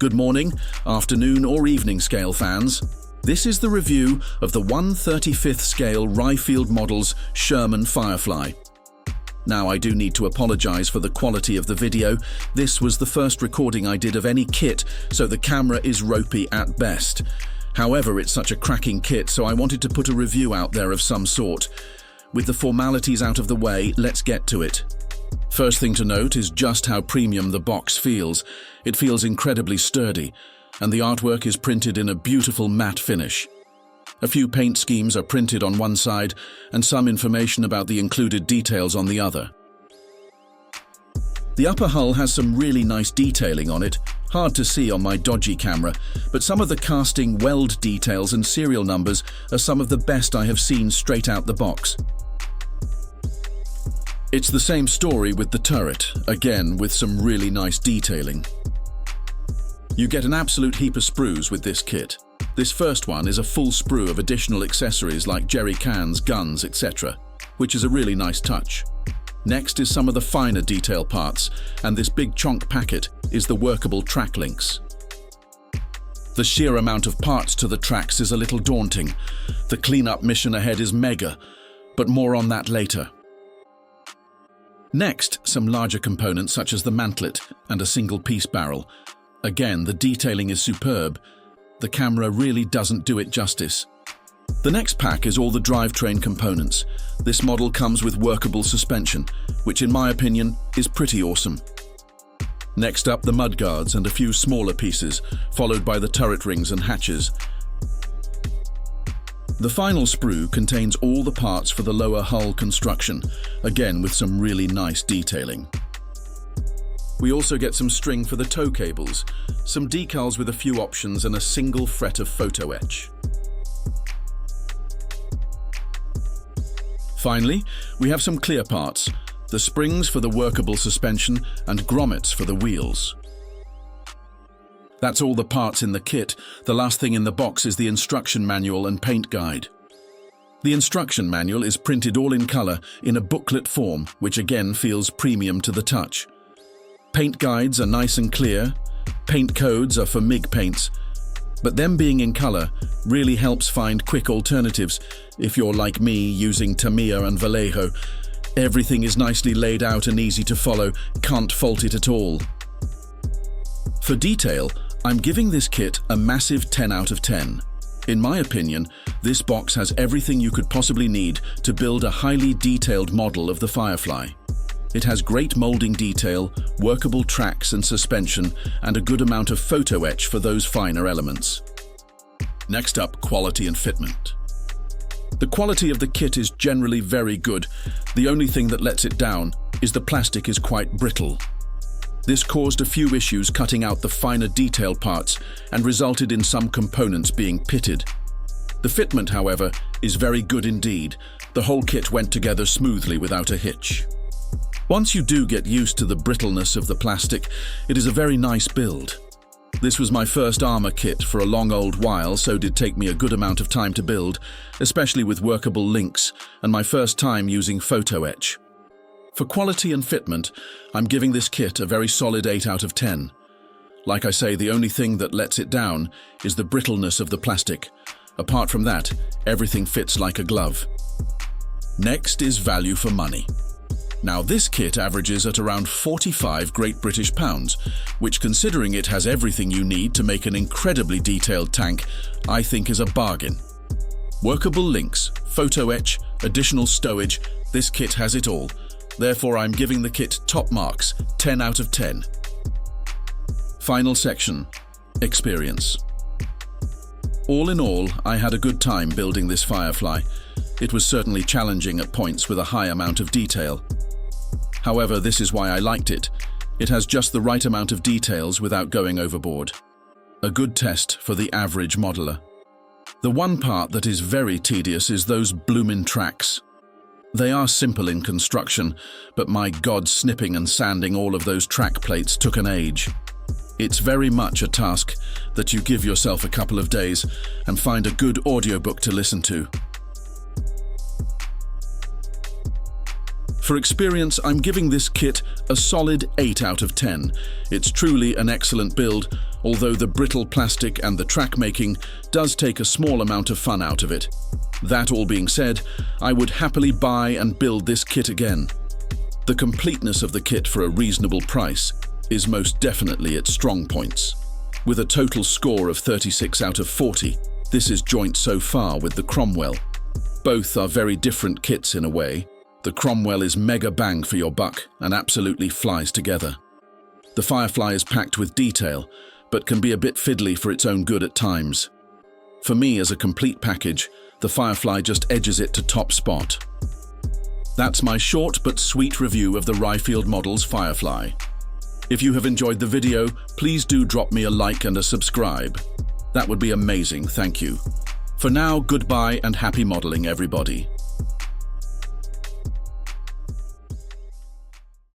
Good morning, afternoon or evening scale fans. This is the review of the 1/35th scale Ryefield model's Sherman Firefly. Now I do need to apologize for the quality of the video. This was the first recording I did of any kit, so the camera is ropey at best. However, it's such a cracking kit, so I wanted to put a review out there of some sort. With the formalities out of the way, let's get to it. First thing to note is just how premium the box feels. It feels incredibly sturdy, and the artwork is printed in a beautiful matte finish. A few paint schemes are printed on one side, and some information about the included details on the other. The upper hull has some really nice detailing on it, hard to see on my dodgy camera, but some of the casting weld details and serial numbers are some of the best I have seen straight out the box. It's the same story with the turret, again with some really nice detailing. You get an absolute heap of sprues with this kit. This first one is a full sprue of additional accessories like jerry cans, guns, etc., which is a really nice touch. Next is some of the finer detail parts, and this big chonk packet is the workable track links. The sheer amount of parts to the tracks is a little daunting. The cleanup mission ahead is mega, but more on that later. Next, some larger components such as the mantlet and a single-piece barrel. Again, the detailing is superb. The camera really doesn't do it justice. The next pack is all the drivetrain components. This model comes with workable suspension, which in my opinion is pretty awesome. Next up, the mudguards and a few smaller pieces, followed by the turret rings and hatches. The final sprue contains all the parts for the lower hull construction, again with some really nice detailing. We also get some string for the tow cables, some decals with a few options and a single fret of photo etch. Finally, we have some clear parts, the springs for the workable suspension and grommets for the wheels. That's all the parts in the kit. The last thing in the box is the instruction manual and paint guide. The instruction manual is printed all in color in a booklet form, which again feels premium to the touch. Paint guides are nice and clear. Paint codes are for MIG paints, but them being in color really helps find quick alternatives if you're like me using Tamiya and Vallejo. Everything is nicely laid out and easy to follow, can't fault it at all. For detail, I'm giving this kit a massive 10 out of 10. In my opinion, this box has everything you could possibly need to build a highly detailed model of the Firefly. It has great molding detail, workable tracks and suspension, and a good amount of photo etch for those finer elements. Next up, quality and fitment. The quality of the kit is generally very good. The only thing that lets it down is the plastic is quite brittle. This caused a few issues cutting out the finer detail parts and resulted in some components being pitted. The fitment, however, is very good indeed. The whole kit went together smoothly without a hitch. Once you do get used to the brittleness of the plastic, it is a very nice build. This was my first armor kit for a long old while, so did take me a good amount of time to build, especially with workable links, and my first time using photo etch. For quality and fitment, I'm giving this kit a very solid 8 out of 10. Like I say, the only thing that lets it down is the brittleness of the plastic. Apart from that, everything fits like a glove. Next is value for money. Now this kit averages at around 45 Great British pounds, which considering it has everything you need to make an incredibly detailed tank, I think is a bargain. Workable links, photo etch, additional stowage, this kit has it all. Therefore, I'm giving the kit top marks, 10 out of 10. Final section, experience. All in all, I had a good time building this Firefly. It was certainly challenging at points with a high amount of detail. However, this is why I liked it. It has just the right amount of details without going overboard. A good test for the average modeler. The one part that is very tedious is those bloomin' tracks. They are simple in construction, but my God, snipping and sanding all of those track plates took an age. It's very much a task that you give yourself a couple of days and find a good audiobook to listen to. For experience, I'm giving this kit a solid 8 out of 10. It's truly an excellent build, although the brittle plastic and the track making does take a small amount of fun out of it. That all being said, I would happily buy and build this kit again. The completeness of the kit for a reasonable price is most definitely its strong points. With a total score of 36 out of 40, this is joint so far with the Cromwell. Both are very different kits in a way. The Cromwell is mega bang for your buck and absolutely flies together. The Firefly is packed with detail, but can be a bit fiddly for its own good at times. For me, as a complete package, the Firefly just edges it to top spot. That's my short but sweet review of the Ryefield Models Firefly. If you have enjoyed the video, please do drop me a like and a subscribe. That would be amazing, thank you. For now, goodbye and happy modeling, everybody.